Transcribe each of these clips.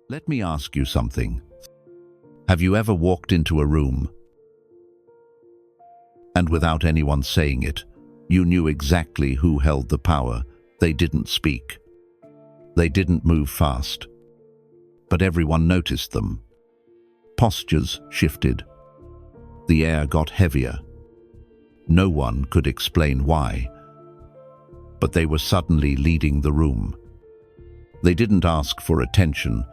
Let me ask you something. Have you ever walked into a room and without anyone saying it, you knew exactly who held the power? They didn't speak. They didn't move fast. But everyone noticed them. Postures shifted. The air got heavier. No one could explain why. But they were suddenly leading the room. They didn't ask for attention.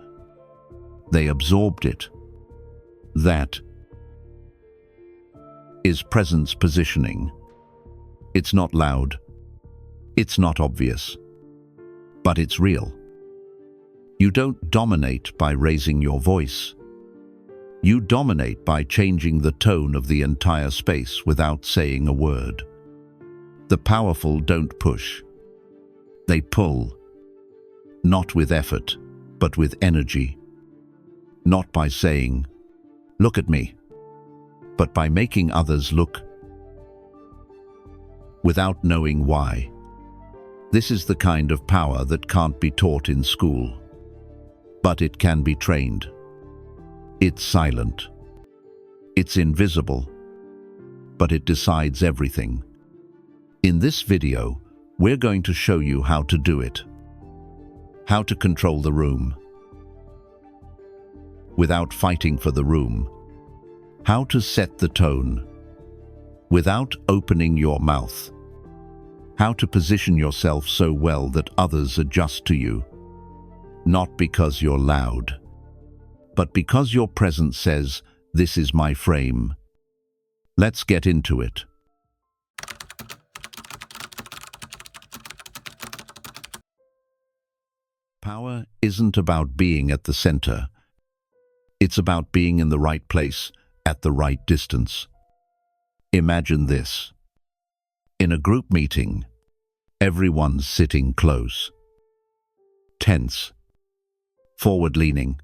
They absorbed it. That is presence positioning. It's not loud. It's not obvious. But it's real. You don't dominate by raising your voice. You dominate by changing the tone of the entire space without saying a word. The powerful don't push. They pull. Not with effort, but with energy. Not by saying, "Look at me," but by making others look without knowing why. This is the kind of power that can't be taught in school, but it can be trained. It's silent. It's invisible, but it decides everything. In this video, we're going to show you how to do it. How to control the room without fighting for the room. How to set the tone without opening your mouth. How to position yourself so well that others adjust to you, not because you're loud, but because your presence says, "This is my frame." Let's get into it. Power isn't about being at the center. It's about being in the right place at the right distance. Imagine this. In a group meeting, everyone's sitting close, tense, forward-leaning,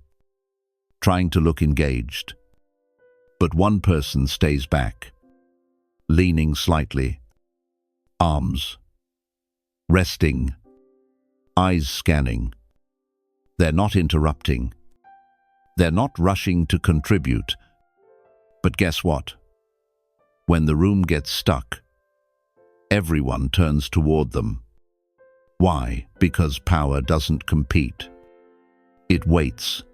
trying to look engaged. But one person stays back, leaning slightly, arms resting, eyes scanning. They're not interrupting. They're not rushing to contribute. But guess what? When the room gets stuck, everyone turns toward them. Why? Because power doesn't compete. It waits.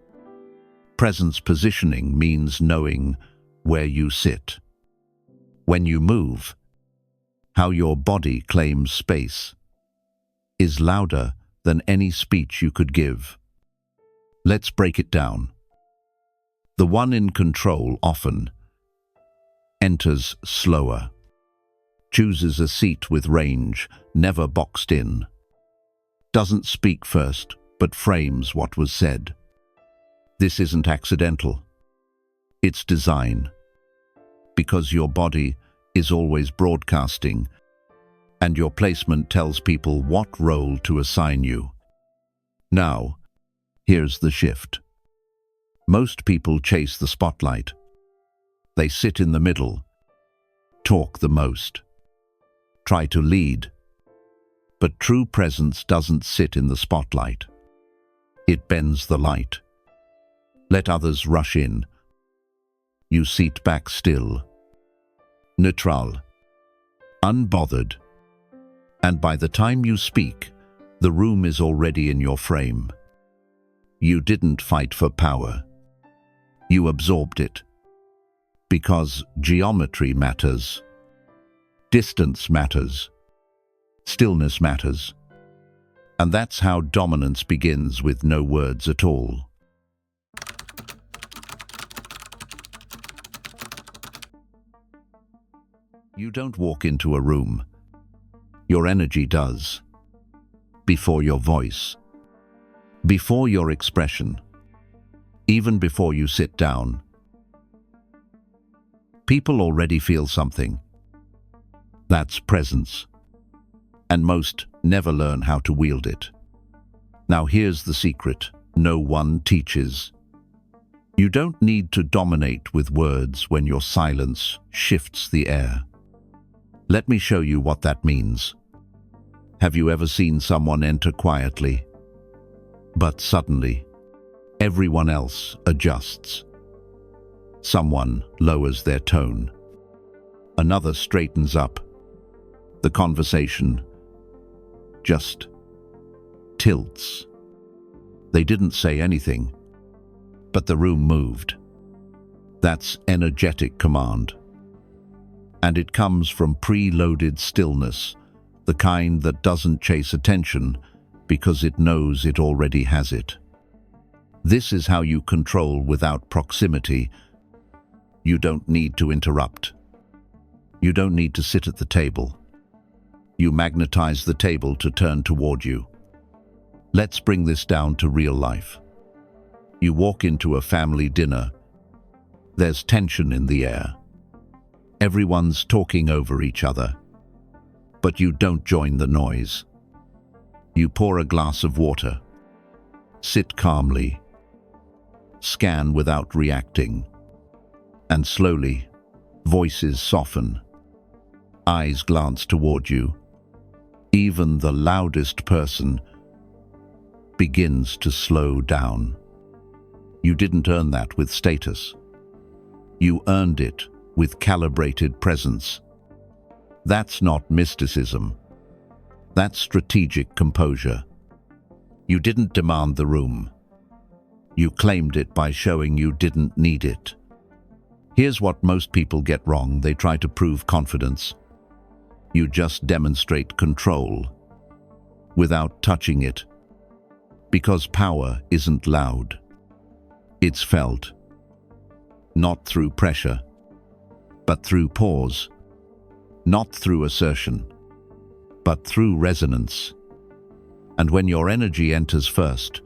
Presence positioning means knowing where you sit, when you move, how your body claims space, is louder than any speech you could give. Let's break it down. The one in control often enters slower, chooses a seat with range, never boxed in, doesn't speak first, but frames what was said. This isn't accidental. It's design. Because your body is always broadcasting, and your placement tells people what role to assign you. Now, here's the shift. Most people chase the spotlight. They sit in the middle, talk the most, try to lead. But true presence doesn't sit in the spotlight. It bends the light. Let others rush in. You seat back still, neutral, unbothered. And by the time you speak, the room is already in your frame. You didn't fight for power. You absorbed it. Because geometry matters. Distance matters. Stillness matters. And that's how dominance begins, with no words at all. You don't walk into a room. Your energy does. Before your voice. Before your expression. Even before you sit down. People already feel something. That's presence. And most never learn how to wield it. Now here's the secret. No one teaches. You don't need to dominate with words when your silence shifts the air. Let me show you what that means. Have you ever seen someone enter quietly, but suddenly Everyone else adjusts. Someone lowers their tone. Another straightens up. The conversation just tilts. They didn't say anything, but the room moved. That's energetic command. And it comes from preloaded stillness, the kind that doesn't chase attention because it knows it already has it. This is how you control without proximity. You don't need to interrupt. You don't need to sit at the table. You magnetize the table to turn toward you. Let's bring this down to real life. You walk into a family dinner. There's tension in the air. Everyone's talking over each other. But you don't join the noise. You pour a glass of water. Sit calmly. Scan without reacting. And slowly, voices soften. Eyes glance toward you. Even the loudest person begins to slow down. You didn't earn that with status. You earned it with calibrated presence. That's not mysticism. That's strategic composure. You didn't demand the room. You claimed it by showing you didn't need it. Here's what most people get wrong. They try to prove confidence. You just demonstrate control without touching it. Because power isn't loud. It's felt. Not through pressure, but through pause. Not through assertion, but through resonance. And when your energy enters first,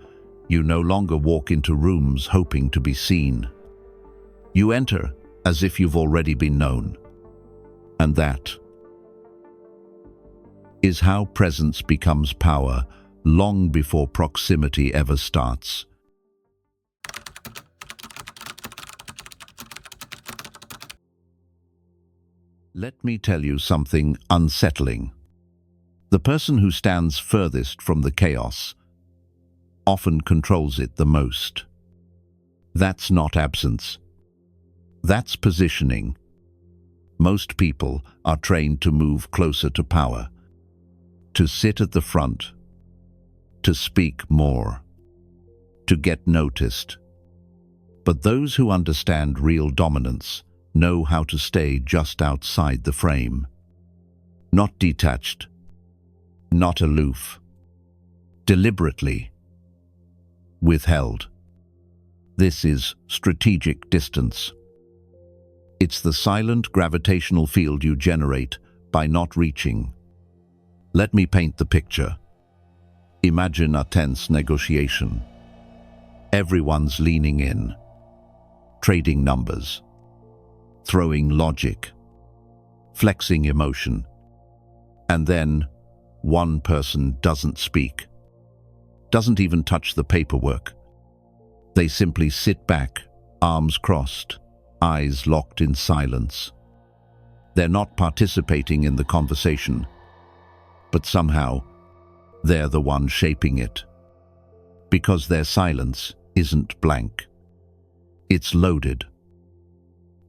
you no longer walk into rooms hoping to be seen. You enter as if you've already been known. And that is how presence becomes power long before proximity ever starts. Let me tell you something unsettling. The person who stands furthest from the chaos often controls it the most. That's not absence. That's positioning. Most people are trained to move closer to power, to sit at the front, to speak more, to get noticed. But those who understand real dominance know how to stay just outside the frame. Not detached, not aloof, deliberately withheld. This is strategic distance. It's the silent gravitational field you generate by not reaching. Let me paint the picture. Imagine a tense negotiation. Everyone's leaning in, trading numbers, throwing logic, flexing emotion. And then one person doesn't speak, doesn't even touch the paperwork. They simply sit back, arms crossed, eyes locked in silence. They're not participating in the conversation, but somehow they're the one shaping it. Because their silence isn't blank. It's loaded.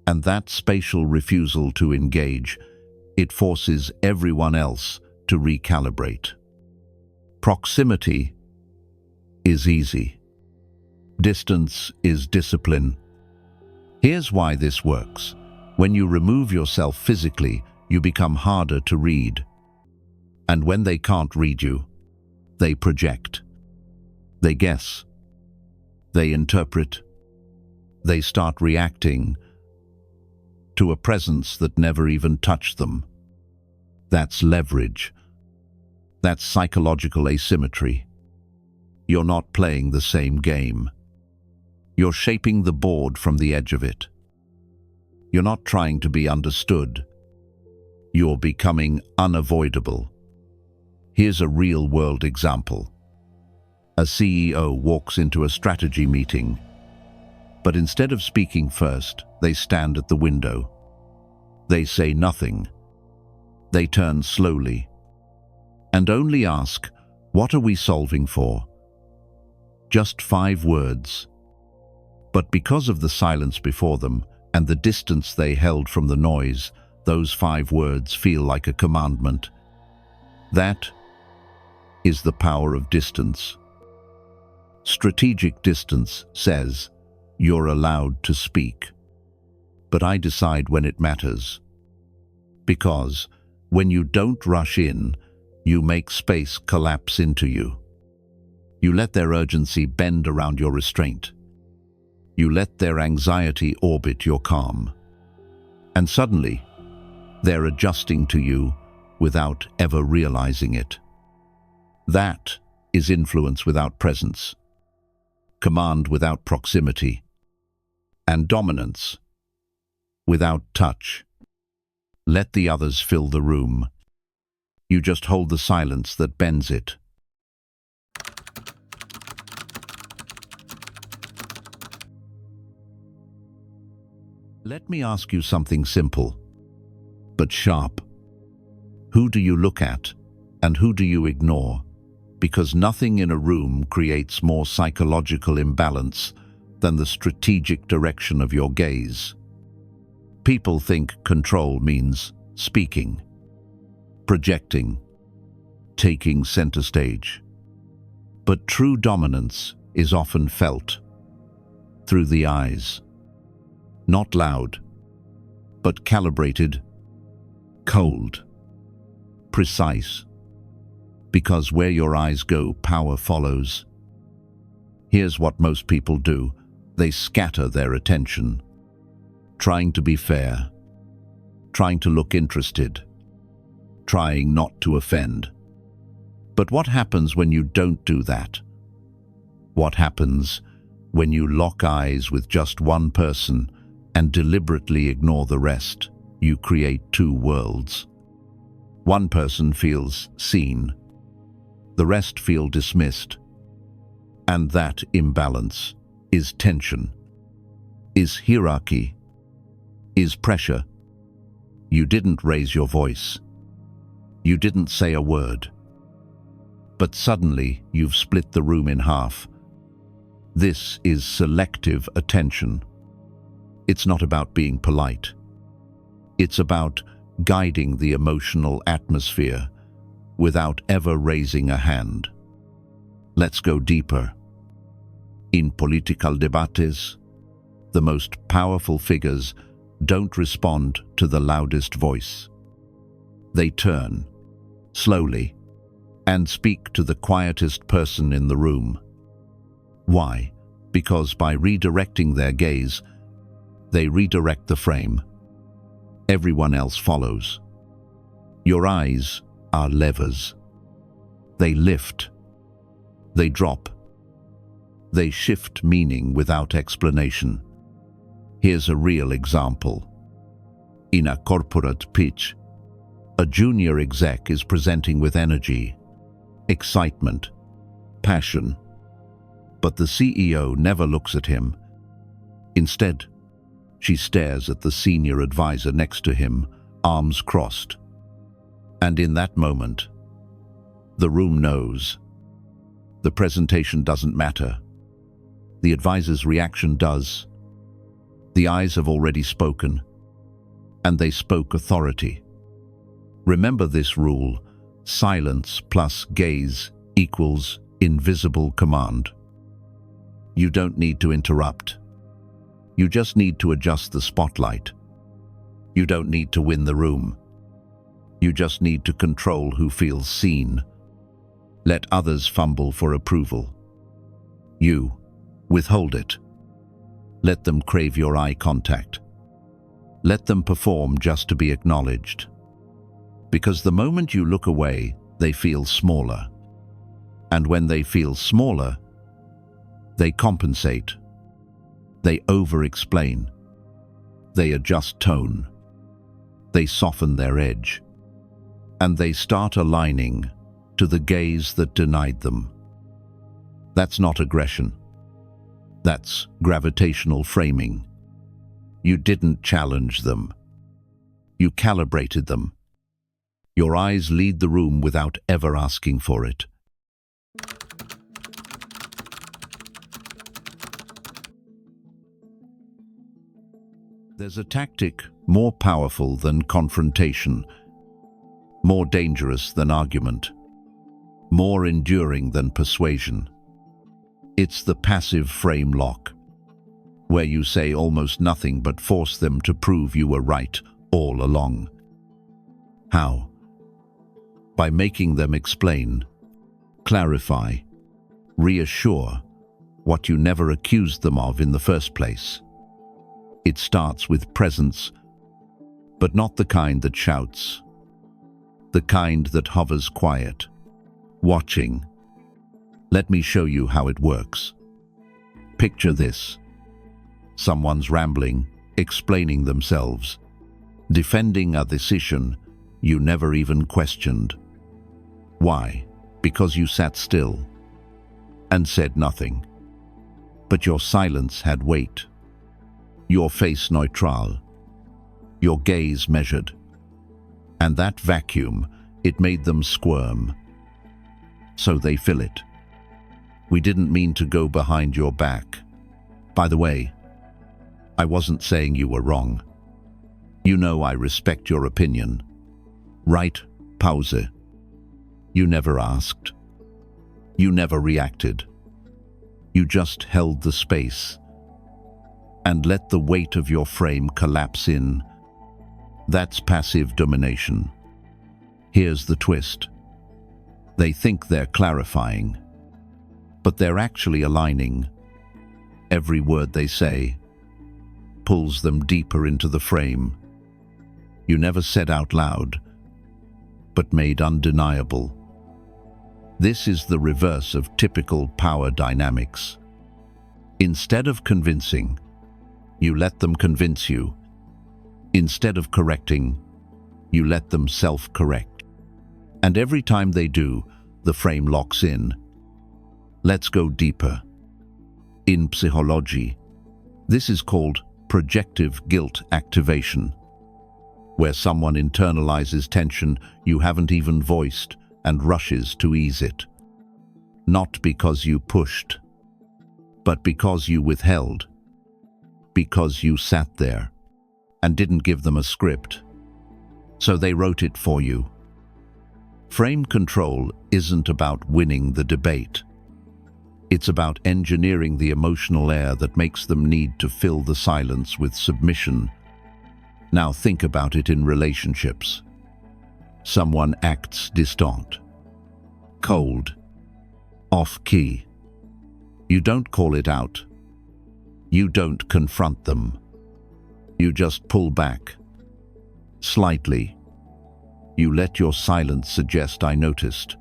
And that spatial refusal to engage, it forces everyone else to recalibrate. Proximity is easy. Distance is discipline. Here's why this works. When you remove yourself physically, you become harder to read. And when they can't read you, they project. They guess. They interpret. They start reacting to a presence that never even touched them. That's leverage. That's psychological asymmetry. You're not playing the same game. You're shaping the board from the edge of it. You're not trying to be understood. You're becoming unavoidable. Here's a real-world example. A CEO walks into a strategy meeting, but instead of speaking first, they stand at the window. They say nothing. They turn slowly and only ask, "What are we solving for?" Just 5 words, But because of the silence before them and the distance they held from the noise, those 5 words feel like a commandment. That is the power of distance. Strategic distance says, you're allowed to speak. But I decide when it matters. Because when you don't rush in, you make space collapse into you. You let their urgency bend around your restraint. You let their anxiety orbit your calm. And suddenly, they're adjusting to you without ever realizing it. That is influence without presence, command without proximity, and dominance without touch. Let the others fill the room. You just hold the silence that bends it. Let me ask you something simple, but sharp. Who do you look at, and who do you ignore? Because nothing in a room creates more psychological imbalance than the strategic direction of your gaze. People think control means speaking, projecting, taking center stage. But true dominance is often felt through the eyes. Not loud, but calibrated, cold, precise. Because where your eyes go, power follows. Here's what most people do. They scatter their attention, trying to be fair, trying to look interested, trying not to offend. But what happens when you don't do that? What happens when you lock eyes with just one person and deliberately ignore the rest? You create 2 worlds. One person feels seen, the rest feel dismissed. And that imbalance is tension, is hierarchy, is pressure. You didn't raise your voice. You didn't say a word. But suddenly you've split the room in half. This is selective attention. It's not about being polite. It's about guiding the emotional atmosphere without ever raising a hand. Let's go deeper. In political debates, the most powerful figures don't respond to the loudest voice. They turn, slowly, and speak to the quietest person in the room. Why? Because by redirecting their gaze, they redirect the frame. Everyone else follows. Your eyes are levers. They lift. They drop. They shift meaning without explanation. Here's a real example. In a corporate pitch, a junior exec is presenting with energy, excitement, passion. But the CEO never looks at him. Instead, she stares at the senior advisor next to him, arms crossed. And in that moment, the room knows. The presentation doesn't matter. The advisor's reaction does. The eyes have already spoken, and they spoke authority. Remember this rule: silence plus gaze equals invisible command. You don't need to interrupt. You just need to adjust the spotlight. You don't need to win the room. You just need to control who feels seen. Let others fumble for approval. You withhold it. Let them crave your eye contact. Let them perform just to be acknowledged. Because the moment you look away, they feel smaller. And when they feel smaller, they compensate. They over-explain. They adjust tone. They soften their edge. And they start aligning to the gaze that denied them. That's not aggression. That's gravitational framing. You didn't challenge them. You calibrated them. Your eyes lead the room without ever asking for it. There's a tactic more powerful than confrontation, more dangerous than argument, more enduring than persuasion. It's the passive frame lock, where you say almost nothing but force them to prove you were right all along. How? By making them explain, clarify, reassure what you never accused them of in the first place. It starts with presence, but not the kind that shouts, the kind that hovers quiet, watching. Let me show you how it works. Picture this. Someone's rambling, explaining themselves, defending a decision you never even questioned. Why? Because you sat still and said nothing. But your silence had weight. Your face neutral, your gaze measured. And that vacuum, it made them squirm. So they fill it. We didn't mean to go behind your back. By the way, I wasn't saying you were wrong. You know I respect your opinion. Right, pause. You never asked. You never reacted. You just held the space and let the weight of your frame collapse in. That's passive domination. Here's the twist. They think they're clarifying, but they're actually aligning. Every word they say pulls them deeper into the frame. You never said out loud, but made undeniable. This is the reverse of typical power dynamics. Instead of convincing, you let them convince you. Instead of correcting, you let them self-correct. And every time they do, the frame locks in. Let's go deeper. In psychology, this is called projective guilt activation, where someone internalizes tension you haven't even voiced and rushes to ease it. Not because you pushed, but because you withheld. Because you sat there and didn't give them a script, so they wrote it for you. Frame control isn't about winning the debate. It's about engineering the emotional air that makes them need to fill the silence with submission. Now think about it in relationships. Someone acts distant, cold, off-key. You don't call it out. You don't confront them. You just pull back. Slightly. You let your silence suggest I noticed.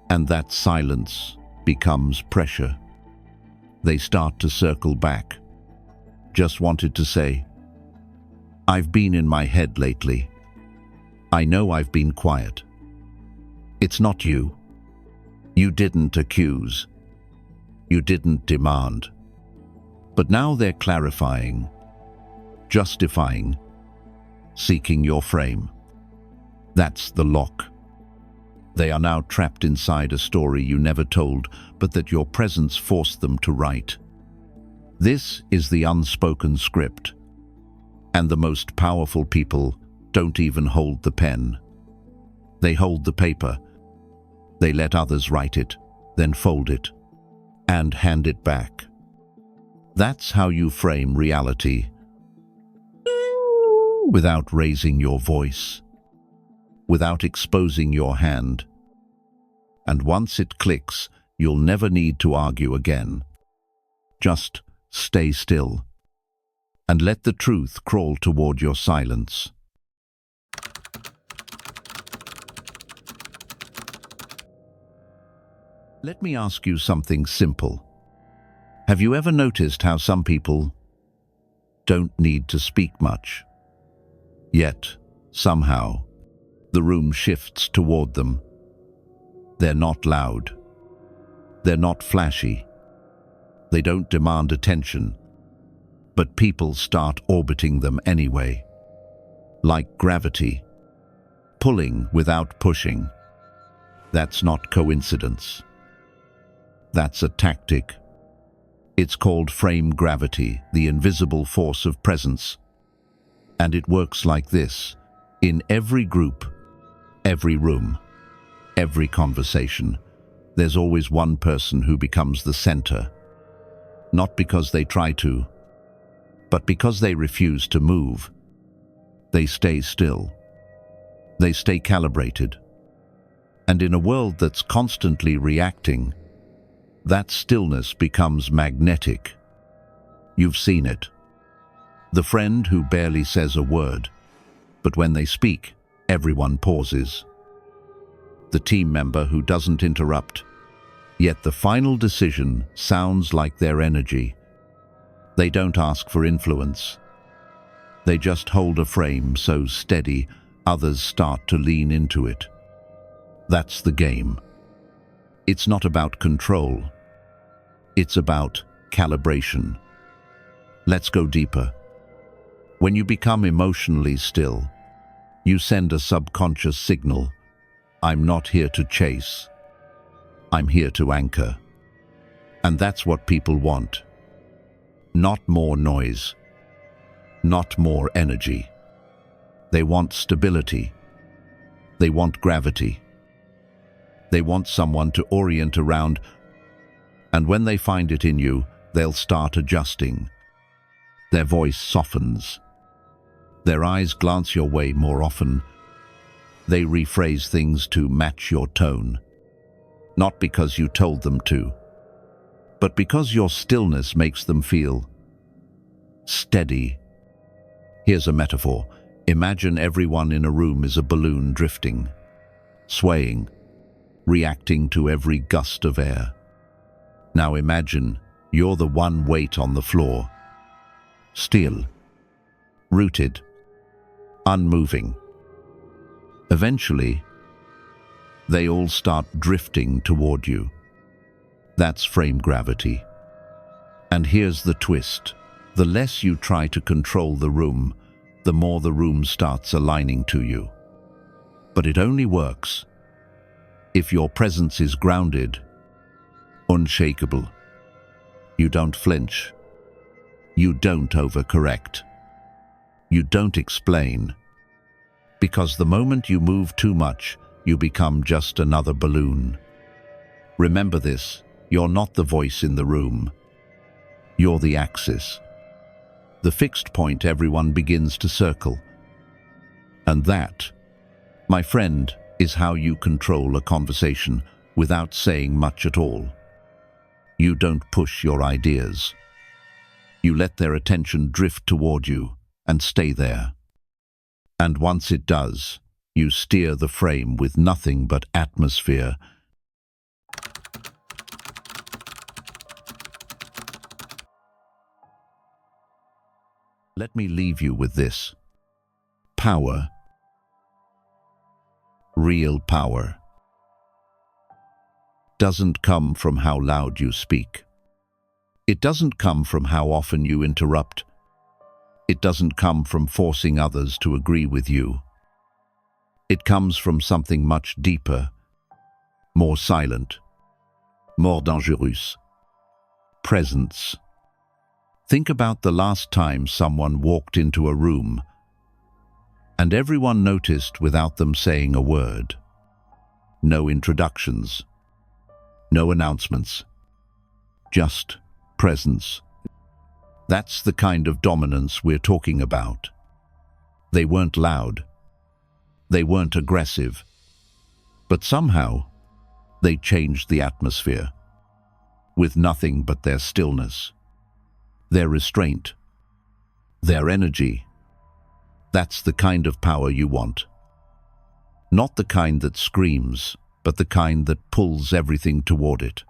And that silence becomes pressure. They start to circle back. Just wanted to say, I've been in my head lately. I know I've been quiet. It's not you. You didn't accuse. You didn't demand. But now they're clarifying, justifying, seeking your frame. That's the lock. They are now trapped inside a story you never told, but that your presence forced them to write. This is the unspoken script. And the most powerful people don't even hold the pen. They hold the paper. They let others write it, then fold it, and hand it back. That's how you frame reality. Without raising your voice, without exposing your hand. And once it clicks, you'll never need to argue again. Just stay still and let the truth crawl toward your silence. Let me ask you something simple. Have you ever noticed how some people don't need to speak much? Yet, somehow, the room shifts toward them. They're not loud. They're not flashy. They don't demand attention. But people start orbiting them anyway. Like gravity, pulling without pushing. That's not coincidence. That's a tactic. It's called frame gravity, the invisible force of presence. And it works like this. In every group, every room, every conversation, there's always one person who becomes the center. Not because they try to, but because they refuse to move. They stay still. They stay calibrated. And in a world that's constantly reacting, that stillness becomes magnetic. You've seen it. The friend who barely says a word, but when they speak, everyone pauses. The team member who doesn't interrupt, yet the final decision sounds like their energy. They don't ask for influence. They just hold a frame so steady, others start to lean into it. That's the game. It's not about control. It's about calibration. Let's go deeper. When you become emotionally still, you send a subconscious signal. I'm not here to chase. I'm here to anchor. And that's what people want. Not more noise. Not more energy. They want stability. They want gravity. They want someone to orient around, and when they find it in you, they'll start adjusting. Their voice softens. Their eyes glance your way more often. They rephrase things to match your tone. Not because you told them to, but because your stillness makes them feel steady. Here's a metaphor. Imagine everyone in a room is a balloon drifting, swaying, reacting to every gust of air. Now imagine you're the one weight on the floor, still, rooted, unmoving. Eventually, they all start drifting toward you. That's frame gravity. And here's the twist. The less you try to control the room, the more the room starts aligning to you. But it only works if your presence is grounded, unshakable. You don't flinch. You don't overcorrect. You don't explain. Because the moment you move too much, you become just another balloon. Remember this, you're not the voice in the room. You're the axis. The fixed point everyone begins to circle. And that, my friend, is how you control a conversation without saying much at all. You don't push your ideas. You let their attention drift toward you and stay there. And once it does, you steer the frame with nothing but atmosphere. Let me leave you with this. Power. Real power doesn't come from how loud you speak. It doesn't come from how often you interrupt. It doesn't come from forcing others to agree with you. It comes from something much deeper, more silent, more dangerous. Presence. Think about the last time someone walked into a room and everyone noticed without them saying a word. No introductions, no announcements, just presence. That's the kind of dominance we're talking about. They weren't loud. They weren't aggressive. But somehow, they changed the atmosphere. With nothing but their stillness, their restraint, their energy. That's the kind of power you want. Not the kind that screams, but the kind that pulls everything toward it.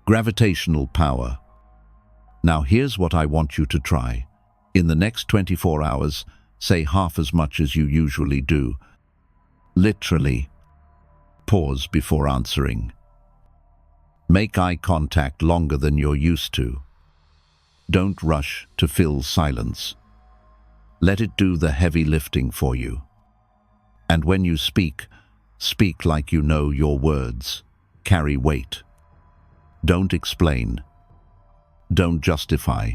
Gravitational power. Now here's what I want you to try. In the next 24 hours, say half as much as you usually do. Literally. Pause before answering. Make eye contact longer than you're used to. Don't rush to fill silence. Let it do the heavy lifting for you. And when you speak, speak like you know your words. Carry weight. Don't explain. Don't justify.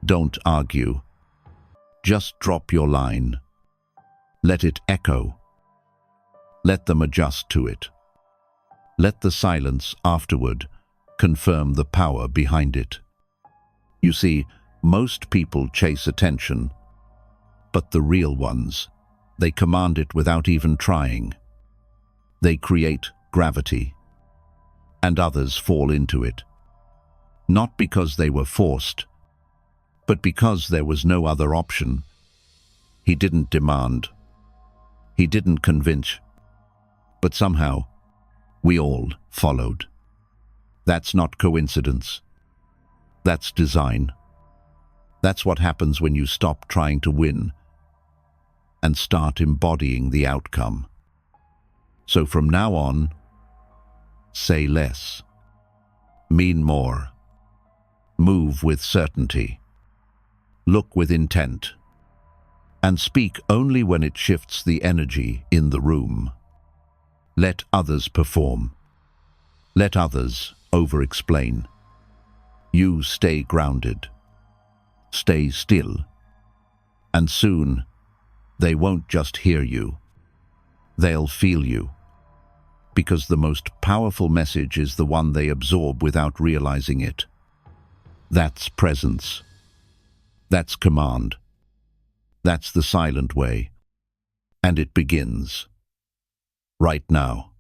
Don't argue. Just drop your line. Let it echo. Let them adjust to it. Let the silence afterward confirm the power behind it. You see, most people chase attention, but the real ones, they command it without even trying. They create gravity, and others fall into it. Not because they were forced, but because there was no other option. He didn't demand. He didn't convince. But somehow, we all followed. That's not coincidence. That's design. That's what happens when you stop trying to win and start embodying the outcome. So from now on, say less, mean more, move with certainty, look with intent, and speak only when it shifts the energy in the room. Let others perform. Let others over-explain. You stay grounded. Stay still. And soon, they won't just hear you. They'll feel you. Because the most powerful message is the one they absorb without realizing it. That's presence. That's command. That's the silent way. And it begins right now.